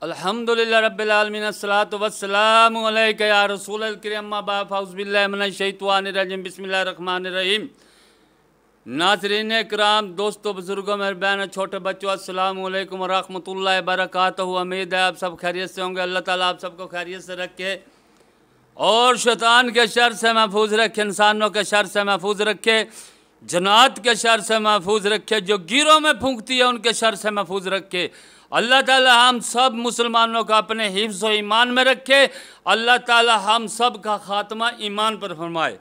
अल्हम्दुलिल्लाह रब्बिल आलमीन अस्सलातु वस्सलामु अलैका या रसूलल करीम अम्मा बाद फ़ाउज़ु बिल्लाहि मिनश शैतानिर रजीम बिस्मिल्लाहिर रहमानिर रहीम। नाज़रीन इकराम, दोस्तों, बुज़ुर्गों, मेरे बहन, छोटे बच्चों, अस्सलामु अलैकुम व रहमतुल्लाहि व बरकातहू। उम्मीद है आप सब खैरियत से होंगे। अल्लाह ताला आप सबको खैरियत से रखे और शैतान के शर से महफूज रखे, इंसानों के शर से महफूज रखे, जन्नात के शर से महफूज रखे, जो गिरों में फूंकती है उनके शर से महफूज रखे। अल्लाह ताला हम सब मुसलमानों का अपने हिफ्ज़ व ईमान में रखे। अल्लाह ताला हम सब का खात्मा ईमान पर फरमाए।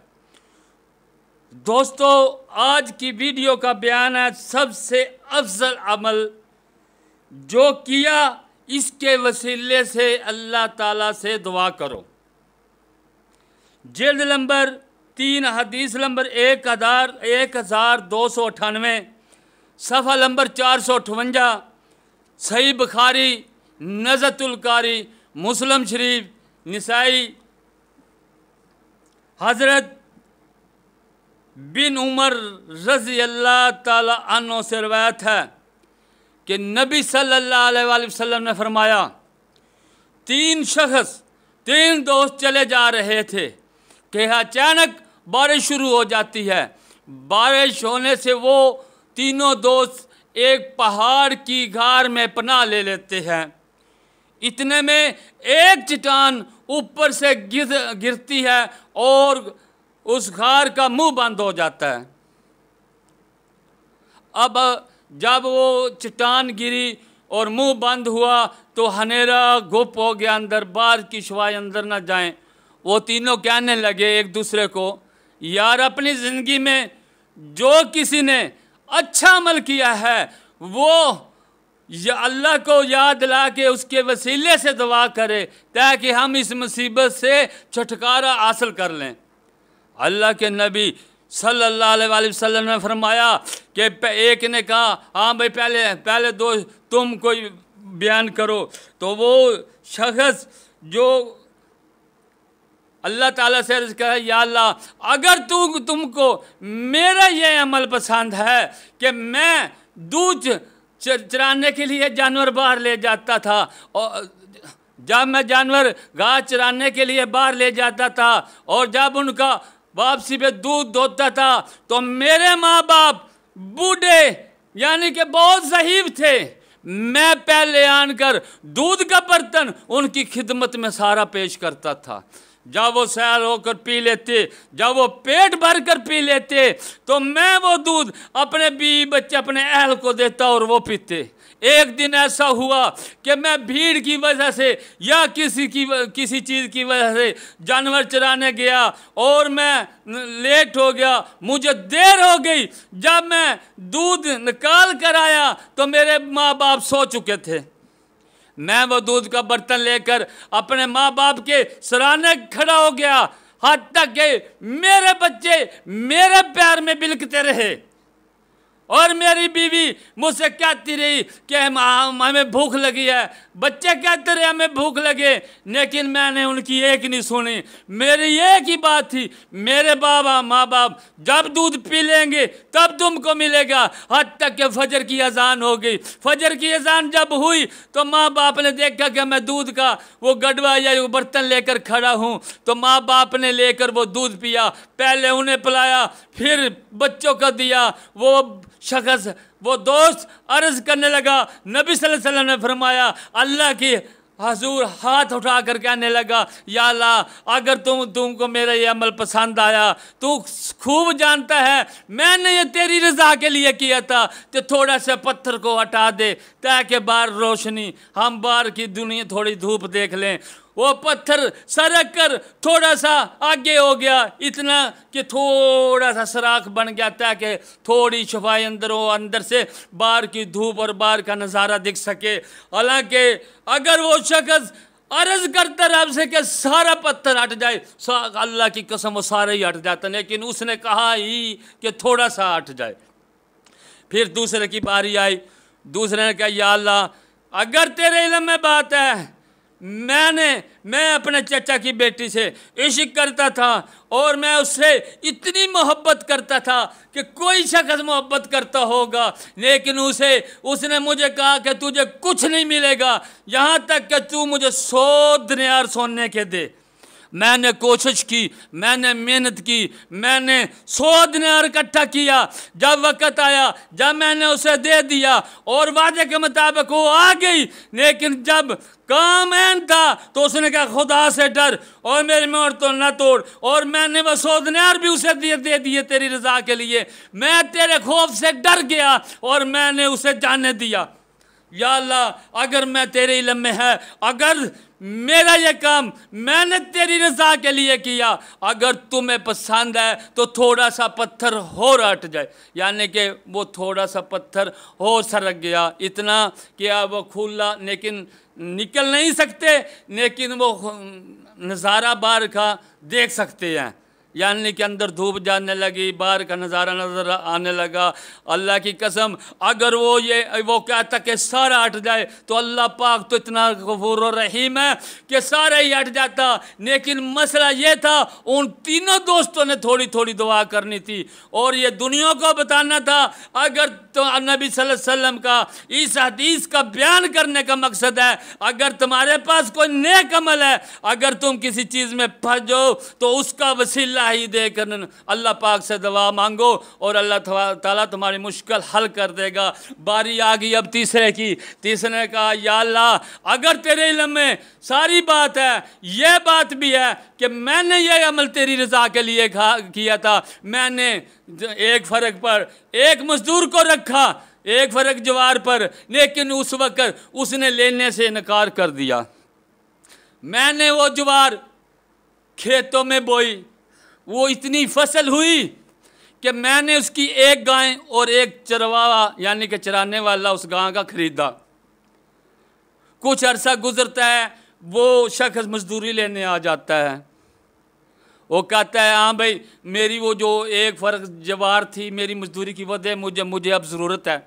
दोस्तों, आज की वीडियो का बयान है सबसे अफजल अमल जो किया इसके वसीले से अल्लाह ताला से दुआ करो। जिल्द नंबर 3 हदीस नंबर 1298, सफ़ा नंबर 458, सही बुखारी, नज़तुल कारी, मुस्लिम शरीफ, निसाई। हज़रत बिन उमर रज़ी अल्लाह ताला अन्हु से रवायत है कि नबी सल्लल्लाहु अलैहि वसल्लम ने फरमाया, 3 दोस्त चले जा रहे थे कि अचानक बारिश शुरू हो जाती है। बारिश होने से वो तीनों दोस्त एक पहाड़ की घार में पनाह ले लेते हैं। इतने में एक चट्टान ऊपर से गिरती है और उस घार का मुंह बंद हो जाता है। अब जब वो चट्टान गिरी और मुंह बंद हुआ तो हनेरा गुप हो गया, अंदर बाहर की शवाई अंदर ना जाएं। वो तीनों कहने लगे एक दूसरे को, यार अपनी ज़िंदगी में जो किसी ने अच्छा अमल किया है वो या अल्लाह को याद दिला के उसके वसीले से दुआ करे ताकि हम इस मुसीबत से छुटकारा हासिल कर लें। अल्लाह के नबी सल्लल्लाहु अलैहि वसल्लम ने फरमाया कि एक ने कहा, हाँ भाई पहले दो तुम कोई बयान करो। तो वो शख्स जो अल्लाह ताला से अर्ज़ करे, या अल्लाह अगर तुमको मेरा ये अमल पसंद है कि मैं दूध चराने के लिए जानवर बाहर ले जाता था और जब मैं जानवर घास चराने के लिए बाहर ले जाता था और जब उनका वापसी पे दूध धोता था तो मेरे माँ बाप बूढ़े यानी कि बहुत ज़ईफ़ थे, मैं पहले आनकर दूध का बर्तन उनकी खिदमत में सारा पेश करता था। जब वो सैर होकर पी लेते, जब वो पेट भर कर पी लेते तो मैं वो दूध अपने बीवी बच्चे अपने अहल को देता और वो पीते। एक दिन ऐसा हुआ कि मैं भीड़ की वजह से या किसी चीज़ की वजह से जानवर चराने गया और मैं लेट हो गया, मुझे देर हो गई। जब मैं दूध निकाल कर आया तो मेरे माँ बाप सो चुके थे। मैं वो दूध का बर्तन लेकर अपने माँ बाप के सराहने खड़ा हो गया, हत्ता कि मेरे बच्चे मेरे प्यार में बिलखते रहे और मेरी बीवी मुझसे कहती रही कि हमें भूख लगी है, बच्चे कहते रहे हमें भूख लगे, लेकिन मैंने उनकी एक नहीं सुनी। मेरी एक ही बात थी, मेरे माँ बाप जब दूध पी लेंगे तब तुमको मिलेगा। हद तक के फजर की अजान हो गई। फजर की अजान जब हुई तो माँ बाप ने देखा कि मैं दूध का वो गडवा या वो बर्तन लेकर खड़ा हूँ, तो माँ बाप ने लेकर वो दूध पिया, पहले उन्हें पिलाया फिर बच्चों को दिया। वो शख्स वो दोस्त अर्ज करने लगा, नबी सल्लल्लाहु अलैहि वसल्लम ने फरमाया, अल्लाह की हजूर हाथ उठाकर कहने लगा, या अल्लाह अगर तुमको मेरा ये अमल पसंद आया, तू खूब जानता है मैंने ये तेरी रज़ा के लिए किया था, तो थोड़ा सा पत्थर को हटा दे ताकि बाहर रोशनी, हम बाहर की दुनिया थोड़ी धूप देख लें। वो पत्थर सरक कर थोड़ा सा आगे हो गया, इतना कि थोड़ा सा सराख बन गया ताकि थोड़ी शफाई अंदर हो, अंदर से बाहर की धूप और बाहर का नज़ारा दिख सके। हालांकि अगर वो शख्स अर्ज करता रब से कि सारा पत्थर हट जाए, अल्लाह की कसम वो सारा ही हट जाता, लेकिन उसने कहा ही कि थोड़ा सा हट जाए। फिर दूसरे की बारी आई, दूसरे ने कहा, या अल्लाह अगर तेरे इल्म में बात है मैं अपने चाचा की बेटी से इश्क करता था और मैं उससे इतनी मोहब्बत करता था कि कोई शख्स मोहब्बत करता होगा, लेकिन उसने मुझे कहा कि तुझे कुछ नहीं मिलेगा यहाँ तक कि तू मुझे 100 दिनार सोने के दे। मैंने कोशिश की, मैंने मेहनत की, मैंने 100 दिनार इकट्ठा किया। जब वक़्त आया, जब मैंने उसे दे दिया और वादे के मुताबिक वो आ गई, लेकिन जब काम ऐन था तो उसने कहा खुदा से डर और मेरी मोहर तो न तोड़। और मैंने वो 100 दिनार भी उसे दे दिए तेरी रज़ा के लिए। मैं तेरे खौफ से डर गया और मैंने उसे जाने दिया। या अल्लाह, अगर मैं तेरे इल्म में है, अगर मेरा ये काम मैंने तेरी रज़ा के लिए किया, अगर तुम्हें पसंद है तो थोड़ा सा पत्थर हो हट जाए। यानी कि वो थोड़ा सा पत्थर हो सरक गया, इतना कि अब वो खुला, लेकिन निकल नहीं सकते, लेकिन वो नज़ारा बाहर का देख सकते हैं। यानी कि अंदर धूप जाने लगी, बाहर का नज़ारा नज़र आने लगा। अल्लाह की कसम, अगर वो कहता कि सारा हट जाए तो अल्लाह पाक तो इतना गफूर और रहीम है कि सारा ही हट जाता। लेकिन मसला ये था, उन तीनों दोस्तों ने थोड़ी थोड़ी दुआ करनी थी और ये दुनिया को बताना था। अगर तो नबी सल्लल्लाहु अलैहि वसल्लम का इस हदीस का बयान करने का मकसद है, अगर तुम्हारे पास कोई नेक अमल है, अगर तुम किसी चीज़ में फंस जाओ तो उसका वसीला ही देकर अल्लाह पाक से दुआ मांगो और अल्लाह ताला तुम्हारी मुश्किल हल कर देगा। बारी आ गई अब तीसरे की। तीसरे ने कहा, या अल्लाह, अगर तेरे इल्म में सारी बात है, यह बात भी है कि मैंने ये अमल तेरी रज़ा के लिए किया था, मैंने एक फ़र्क पर एक मजदूर को रखा, एक फ़र्क जवार पर, लेकिन उस वक़्त उसने लेने से इनकार कर दिया। मैंने वो जवार खेतों में बोई, वो इतनी फसल हुई कि मैंने उसकी एक गाय और एक चरवाहा यानी कि चराने वाला उस गाय का खरीदा। कुछ अरसा गुजरता है, वो शख्स मजदूरी लेने आ जाता है। वो कहता है, हाँ भाई, मेरी वो जो एक फ़र्क जवार थी, मेरी मजदूरी की वजह मुझे अब ज़रूरत है।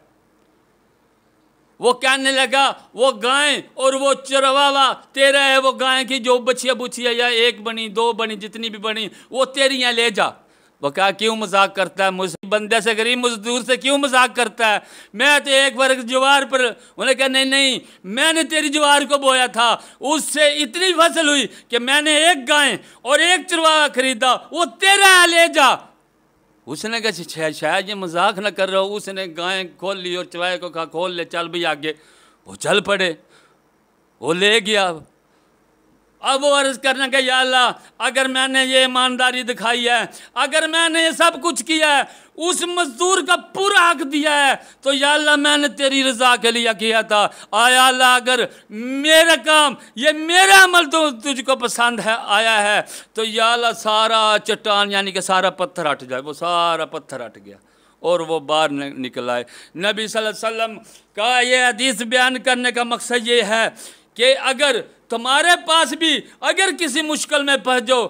वो कहने लगा, वो गाय और वो चरवाहा तेरा है, वो गाय की जो बछिया या एक बनी, दो बनी, जितनी भी बनी, वो तेरी यहाँ ले जा। वो कहा, क्यों मजाक करता है मुझसे, बंदे से, गरीब मजदूर से क्यों मजाक करता है? मैं तो एक वर्ग जवार पर। उन्होंने कहा, नहीं, मैंने तेरी जवार को बोया था, उससे इतनी फसल हुई कि मैंने एक गाय और एक चरवाहा खरीदा, वो तेरा है, ले जा। उसने कहा, शायद ये मजाक ना कर रहा हो। उसने गाय खोल ली और चरवाहे को कहा, खोल ले, चल भी आगे। वो चल पड़े, वो ले गया। अब वो अर्ज़ करने का, या अल्लाह, अगर मैंने ये ईमानदारी दिखाई है, अगर मैंने ये सब कुछ किया है, उस मजदूर का पूरा हक दिया है, तो या अल्लाह मैंने तेरी रज़ा के लिए किया था। आया अल्लाह, अगर मेरा काम, ये मेरा अमल तो तुझको पसंद है, आया है, तो या अल्लाह सारा चट्टान यानी कि सारा पत्थर हट जाए। वो सारा पत्थर हट गया और वो बाहर निकल आए। नबी सल्लल्लाहु अलैहि वसल्लम का ये हदीस बयान करने का मकसद ये है कि अगर तुम्हारे पास भी अगर किसी मुश्किल में फंस जाओ